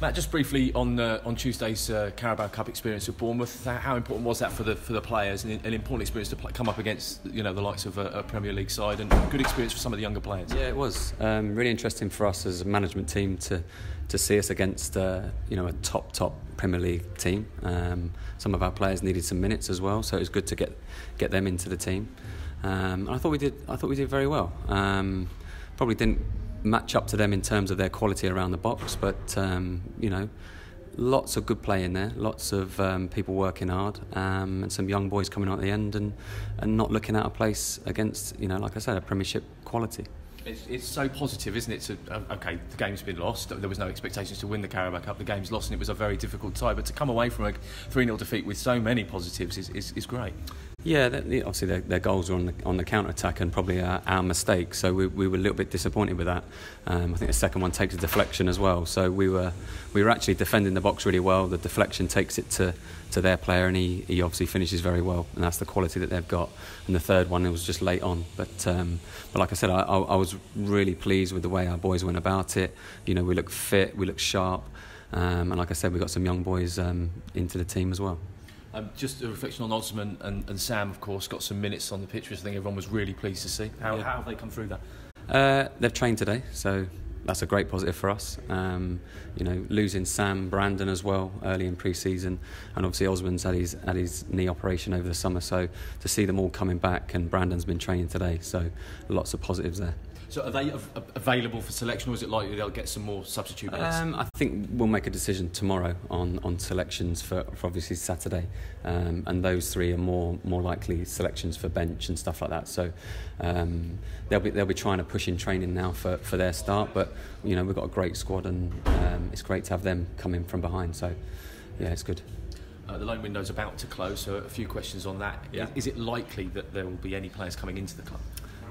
Matt, just briefly on Tuesday's Carabao Cup experience at Bournemouth, how important was that for the players, and an important experience to come up against the likes of a Premier League side, and good experience for some of the younger players? Yeah, it was really interesting for us as a management team to see us against a top Premier League team. Some of our players needed some minutes as well, so it was good to get them into the team. And I thought we did very well. Probably didn't match up to them in terms of their quality around the box, but lots of good play in there, lots of people working hard, and some young boys coming out at the end and not looking out of place against, like I said, a Premiership quality. It's so positive, isn't it? Okay, the game's been lost. There was no expectations to win the Carabao Cup. The game's lost, and it was a very difficult tie. But to come away from a 3-0 defeat with so many positives is great. Yeah, obviously their goals were on the counter attack, and probably our mistake. So we were a little bit disappointed with that. I think the second one takes a deflection as well. So we were actually defending the box really well. The deflection takes it to their player, and he obviously finishes very well, and that's the quality that they've got. And the third one, it was just late on. But like I said, I was really pleased with the way our boys went about it. We looked fit, we looked sharp, and like I said, we got some young boys into the team as well. Just a reflection on Osman and Sam, of course, got some minutes on the pitch, which I think everyone was really pleased to see. How have they come through that? They've trained today, so that's a great positive for us. Losing Sam, Brandon as well early in pre-season, and obviously Osman's had his knee operation over the summer, so to see them all coming back, and Brandon's been training today, so lots of positives there. So are they available for selection, or is it likely they'll get some more substitute minutes? I think we'll make a decision tomorrow on selections for obviously Saturday, and those three are more likely selections for bench and stuff like that. So they'll be trying to push in training now for their start. But we've got a great squad, and it's great to have them come in from behind. So yeah, it's good. The loan window's about to close, so a few questions on that. Yeah. Is it likely that there will be any players coming into the club?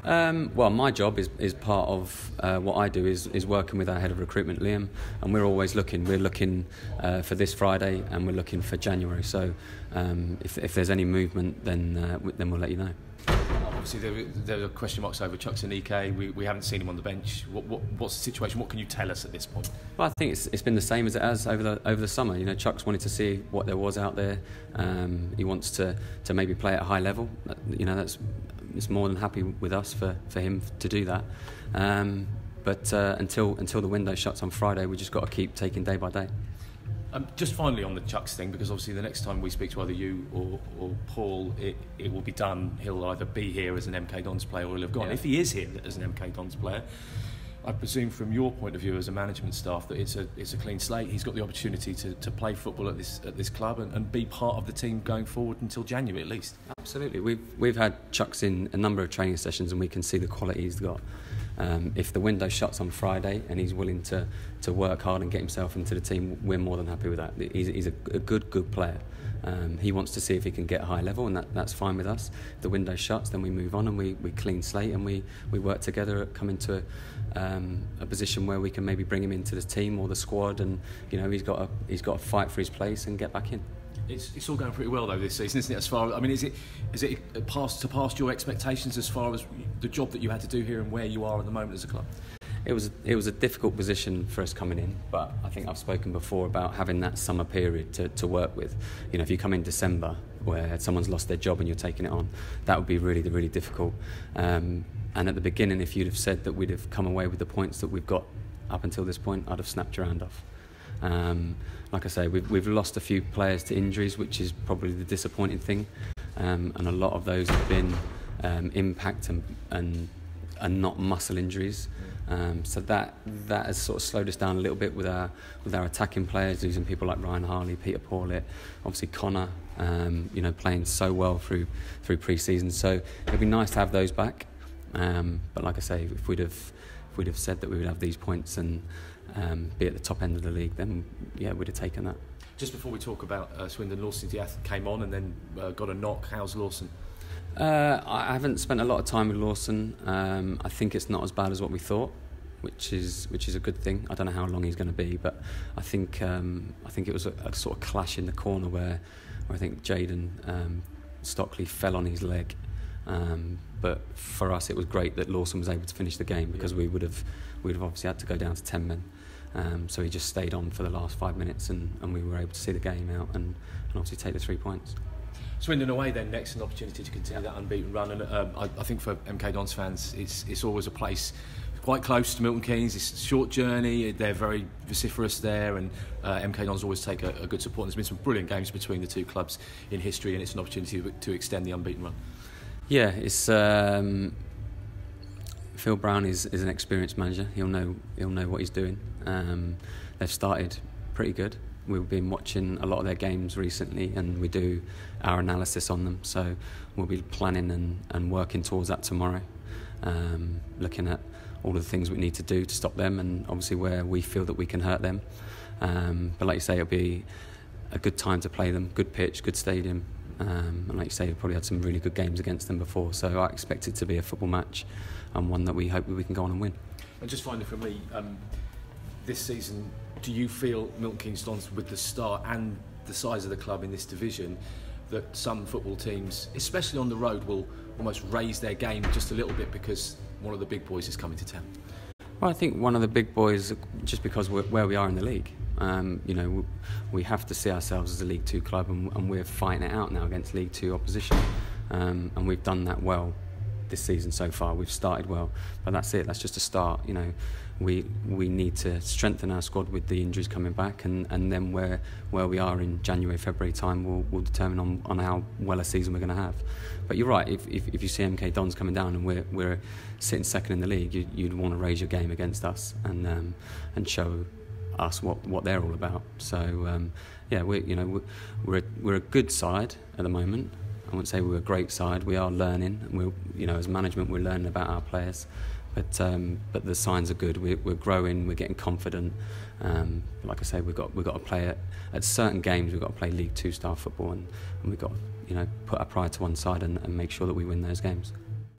Well, my job is part of what I do is working with our head of recruitment, Liam, and we're always looking. We're looking for this Friday, and we're looking for January. So if there's any movement, then we'll let you know. Obviously, there are question marks over Chuks Aneke. We haven't seen him on the bench. What's the situation? What can you tell us at this point? Well, I think it's been the same as it has over the summer. Chuks wanted to see what there was out there. He wants to maybe play at a high level. It's more than happy with us for him to do that. But until the window shuts on Friday, we just got to keep taking day by day. Just finally on the Chuks thing, because obviously the next time we speak to either you or Paul, it will be done. He'll either be here as an MK Dons player, or he'll have gone. Yeah. If he is here as an MK Dons player, I presume from your point of view as a management staff that it's a clean slate. He's got the opportunity to play football at this club and be part of the team going forward until January at least. Absolutely. We've had Chuks in a number of training sessions, and we can see the quality he's got. If the window shuts on Friday and he's willing to work hard and get himself into the team, we're more than happy with that. He's a good player. He wants to see if he can get a high level, and that's fine with us. If the window shuts, then we move on, and we clean slate, and we work together at coming to a position where we can maybe bring him into the team or the squad, and he's got to fight for his place and get back in. It's all going pretty well though this season, isn't it? Is it past your expectations as far as the job that you had to do here and where you are at the moment as a club? It was a difficult position for us coming in, but I think I've spoken before about having that summer period to work with. If you come in December where someone's lost their job and you're taking it on, that would be really, really difficult. And at the beginning, if you'd have said that we'd have come away with the points that we've got up until this point, I'd have snapped your hand off. Like I say, we've lost a few players to injuries, which is probably the disappointing thing, and a lot of those have been impact and not muscle injuries. So that has sort of slowed us down a little bit with our attacking players, losing people like Ryan Harley, Peter Pawlett, obviously Connor, playing so well through pre-season. So it'd be nice to have those back. But like I say, if we'd have said that we would have these points and be at the top end of the league, then yeah, we'd have taken that. Just before we talk about Swindon, Lawson Diath came on and then got a knock. How's Lawson? I haven't spent a lot of time with Lawson. I think it's not as bad as what we thought, which is a good thing. I don't know how long he's going to be, but I think it was a sort of clash in the corner where I think Jaden Stockley fell on his leg. But for us, it was great that Lawson was able to finish the game, because we would have obviously had to go down to 10 men. So he just stayed on for the last 5 minutes, and we were able to see the game out and obviously take the 3 points. Swindon away then next, an opportunity to continue that unbeaten run, and I think for MK Dons fans it's always a place quite close to Milton Keynes. It's a short journey, they're very vociferous there, and MK Dons always take a good support. And there's been some brilliant games between the two clubs in history, and it's an opportunity to extend the unbeaten run. Yeah, it's Phil Brown is an experienced manager. He'll know what he's doing. They've started pretty good. We've been watching a lot of their games recently, and we do our analysis on them. So we'll be planning and working towards that tomorrow, looking at all of the things we need to do to stop them, and obviously where we feel that we can hurt them. But like you say, it'll be a good time to play them. Good pitch, good stadium, and like you say, we've probably had some really good games against them before. So I expect it to be a football match, and one that we hope we can go on and win. And just finally from me, this season, do you feel Milton Keynes Dons, with the start and the size of the club in this division, that some football teams, especially on the road, will almost raise their game just a little bit because one of the big boys is coming to town? Well, I think one of the big boys, just because we're where we are in the league, we have to see ourselves as a League Two club, and we're fighting it out now against League Two opposition, and we've done that well this season so far. We've started well, but that's it. That's just a start. We need to strengthen our squad with the injuries coming back, and then where we are in January, February time will determine on how well a season we're going to have. But you're right. If you see MK Dons coming down and we're sitting second in the league, you'd want to raise your game against us and show us what they're all about. So we're a good side at the moment. I wouldn't say we're a great side. We are learning. As management, we're learning about our players. But the signs are good. We're growing. We're getting confident. Like I say, we've got to play at certain games. We've got to play League Two style football, and we've got to put our pride to one side and make sure that we win those games.